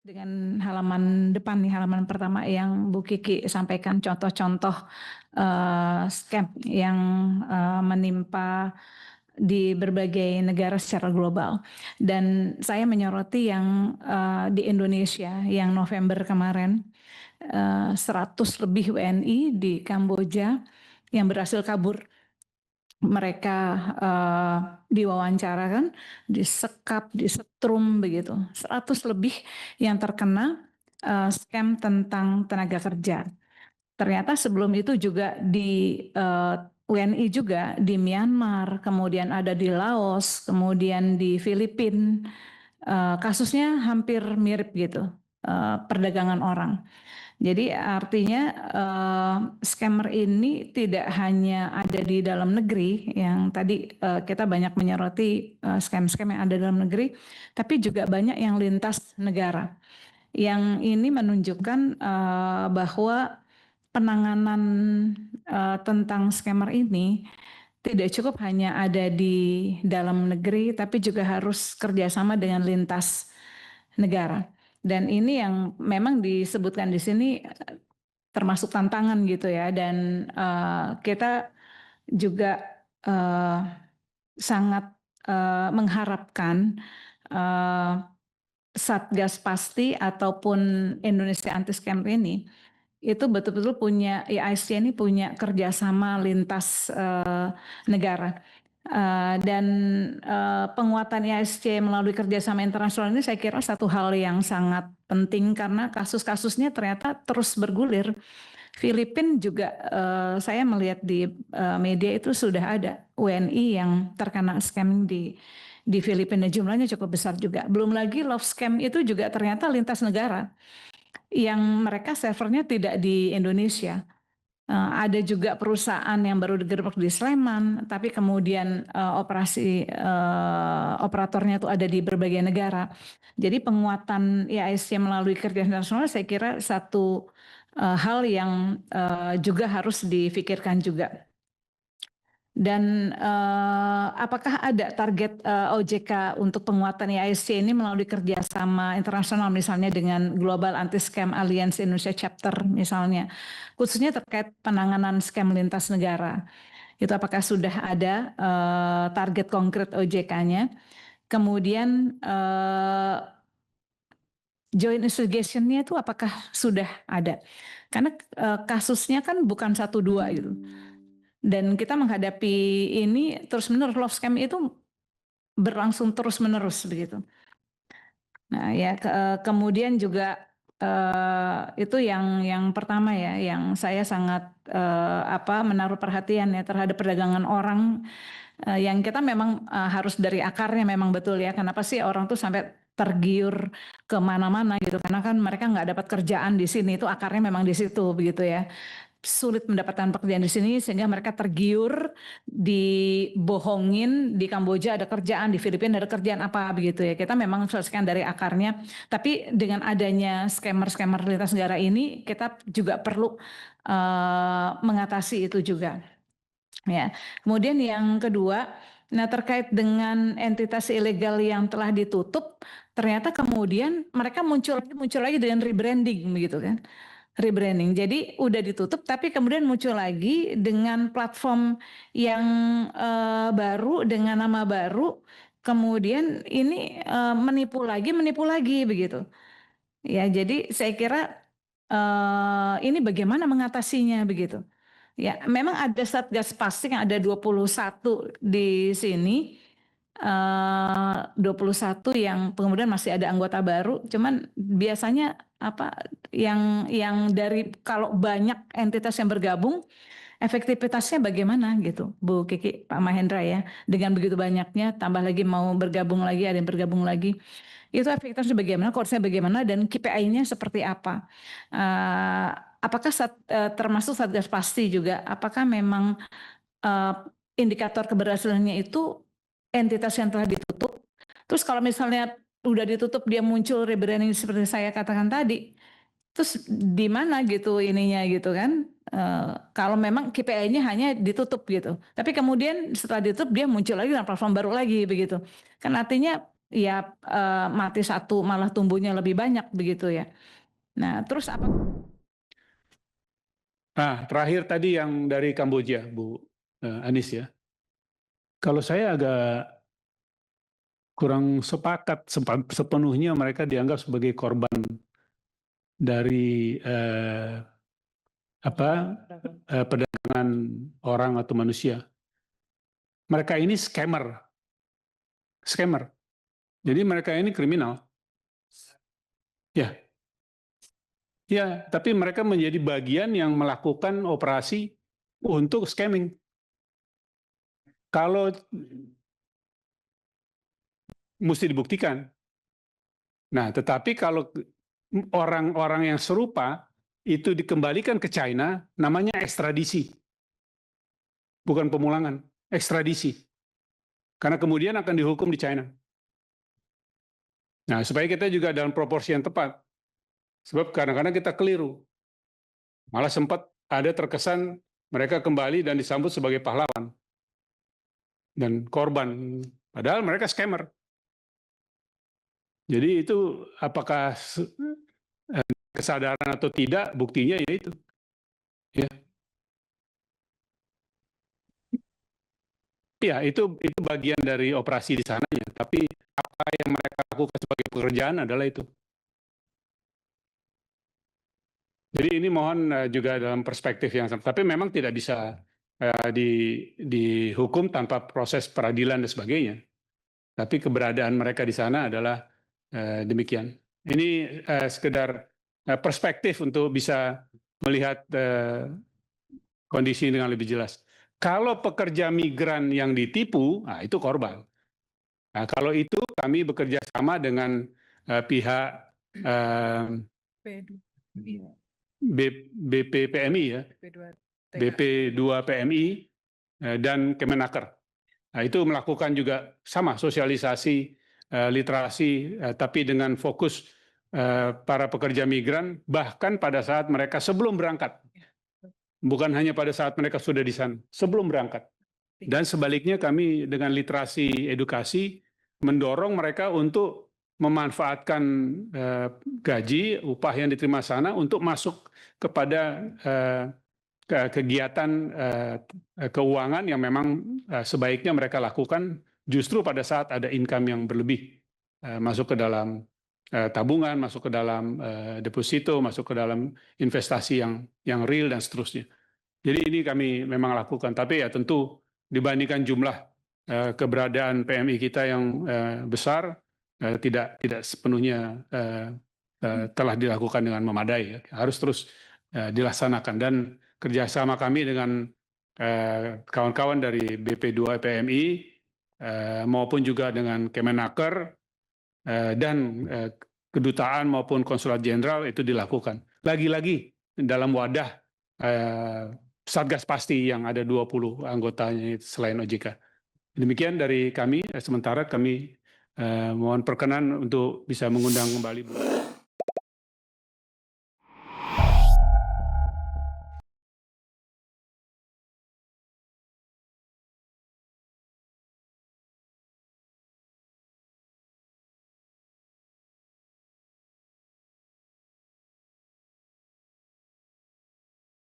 Dengan halaman depan nih, halaman pertama yang Bu Kiki sampaikan contoh-contoh scam yang menimpa di berbagai negara secara global. Dan saya menyoroti yang di Indonesia yang November kemarin 100 lebih WNI di Kamboja yang berhasil kabur. Mereka diwawancarakan, disekap, disetrum begitu. 100 lebih yang terkena scam tentang tenaga kerja. Ternyata sebelum itu juga di WNI juga di Myanmar, kemudian ada di Laos, kemudian di Filipina. Kasusnya hampir mirip gitu, perdagangan orang. Jadi artinya scammer ini tidak hanya ada di dalam negeri, yang tadi kita banyak menyoroti scam-scam yang ada dalam negeri, tapi juga banyak yang lintas negara. Yang ini menunjukkan bahwa penanganan tentang scammer ini tidak cukup hanya ada di dalam negeri, tapi juga harus kerjasama dengan lintas negara. Dan ini yang memang disebutkan di sini termasuk tantangan gitu ya. Dan kita juga sangat mengharapkan Satgas Pasti ataupun Indonesia Anti Scam ini itu betul-betul punya, IASC ini punya kerjasama lintas negara. Dan penguatan IASC melalui kerjasama internasional ini saya kira satu hal yang sangat penting karena kasus-kasusnya ternyata terus bergulir. Filipina juga saya melihat di media itu sudah ada WNI yang terkena scam di Filipina, jumlahnya cukup besar juga. Belum lagi love scam itu juga ternyata lintas negara yang mereka servernya tidak di Indonesia. Ada juga perusahaan yang baru digerebek di Sleman, tapi kemudian operatornya itu ada di berbagai negara. Jadi penguatan IASC melalui kerja internasional saya kira satu hal yang juga harus difikirkan juga. Dan apakah ada target OJK untuk penguatan IASC ini melalui kerjasama internasional misalnya dengan Global Anti-Scam Alliance Indonesia Chapter misalnya, khususnya terkait penanganan scam lintas negara. Itu apakah sudah ada target konkret OJK-nya? Kemudian joint investigation-nya itu apakah sudah ada? Karena kasusnya kan bukan 1-2 gitu. Dan kita menghadapi ini terus-menerus, love scam itu berlangsung terus-menerus begitu. Nah ya kemudian juga itu yang pertama ya, yang saya sangat menaruh perhatian ya terhadap perdagangan orang yang kita memang harus dari akarnya memang betul ya. Kenapa sih orang tuh sampai tergiur kemana-mana gitu? Karena kan mereka nggak dapat kerjaan di sini, itu akarnya memang di situ begitu ya. Sulit mendapatkan pekerjaan di sini sehingga mereka tergiur, dibohongin, di Kamboja ada kerjaan, di Filipina ada kerjaan apa begitu ya. Kita memang selesaikan dari akarnya, tapi dengan adanya scammer-scammer lintas negara ini kita juga perlu mengatasi itu juga. Ya. Kemudian yang kedua, nah terkait dengan entitas ilegal yang telah ditutup, ternyata kemudian mereka muncul lagi dengan rebranding begitu kan. Rebranding. Jadi udah ditutup tapi kemudian muncul lagi dengan platform yang baru dengan nama baru. Kemudian ini menipu lagi begitu. Ya, jadi saya kira ini bagaimana mengatasinya begitu. Ya, memang ada Satgas Pasti yang ada 21 di sini. 21 yang kemudian masih ada anggota baru, cuman biasanya yang dari kalau banyak entitas yang bergabung, efektivitasnya bagaimana gitu, Bu Kiki, Pak Mahendra ya, dengan begitu banyaknya, tambah lagi mau bergabung lagi, ada yang bergabung lagi, itu efektivitasnya bagaimana, course-nya bagaimana, dan KPI-nya seperti apa? Apakah termasuk Satgas Pasti juga, apakah memang indikator keberhasilannya itu entitas yang telah ditutup, terus kalau misalnya udah ditutup dia muncul rebranding seperti saya katakan tadi, terus di mana gitu ininya gitu kan? Kalau memang KPI-nya hanya ditutup gitu, tapi kemudian setelah ditutup dia muncul lagi dengan platform baru lagi begitu, kan artinya ya mati satu malah tumbuhnya lebih banyak begitu ya. Nah, terus apa? Nah, terakhir tadi yang dari Kamboja, Bu Anis ya. Kalau saya agak kurang sepakat sepenuhnya mereka dianggap sebagai korban dari perdagangan orang atau manusia. Mereka ini scammer. Jadi mereka ini kriminal. Ya, ya, tapi mereka menjadi bagian yang melakukan operasi untuk scamming. Kalau mesti dibuktikan. Nah, tetapi kalau orang-orang yang serupa itu dikembalikan ke China, namanya ekstradisi. Bukan pemulangan, ekstradisi. Karena kemudian akan dihukum di China. Nah, supaya kita juga dalam proporsi yang tepat. Sebab kadang-kadang kita keliru. Malah sempat ada terkesan mereka kembali dan disambut sebagai pahlawan dan korban. Padahal mereka scammer. Jadi itu apakah kesadaran atau tidak, buktinya ya itu. Ya. Ya, itu bagian dari operasi di sananya. Tapi apa yang mereka lakukan sebagai pekerjaan adalah itu. Jadi ini mohon juga dalam perspektif yang sama. Tapi memang tidak bisa dihukum tanpa proses peradilan dan sebagainya. Tapi keberadaan mereka di sana adalah demikian. Ini sekedar perspektif untuk bisa melihat kondisi dengan lebih jelas. Kalau pekerja migran yang ditipu, nah itu korban. Nah, kalau itu kami bekerja sama dengan pihak BPPMI ya, BP2PMI dan Kemenaker. Nah, itu melakukan juga sama sosialisasi, literasi, tapi dengan fokus para pekerja migran bahkan pada saat mereka sebelum berangkat. Bukan hanya pada saat mereka sudah di sana, sebelum berangkat. Dan sebaliknya kami dengan literasi edukasi mendorong mereka untuk memanfaatkan gaji, upah yang diterima sana untuk masuk kepada kegiatan keuangan yang memang sebaiknya mereka lakukan justru pada saat ada income yang berlebih. Masuk ke dalam tabungan, masuk ke dalam deposito, masuk ke dalam investasi yang real dan seterusnya. Jadi ini kami memang lakukan, tapi ya tentu dibandingkan jumlah keberadaan PMI kita yang besar, tidak sepenuhnya telah dilakukan dengan memadai. Ya. Harus terus dilaksanakan dan kerjasama kami dengan kawan-kawan dari BP2 PMI maupun juga dengan Kemenaker dan kedutaan maupun konsulat jenderal itu dilakukan. Lagi-lagi dalam wadah Satgas Pasti yang ada 20 anggotanya selain OJK. Demikian dari kami, sementara kami mohon perkenan untuk bisa mengundang kembali Bu.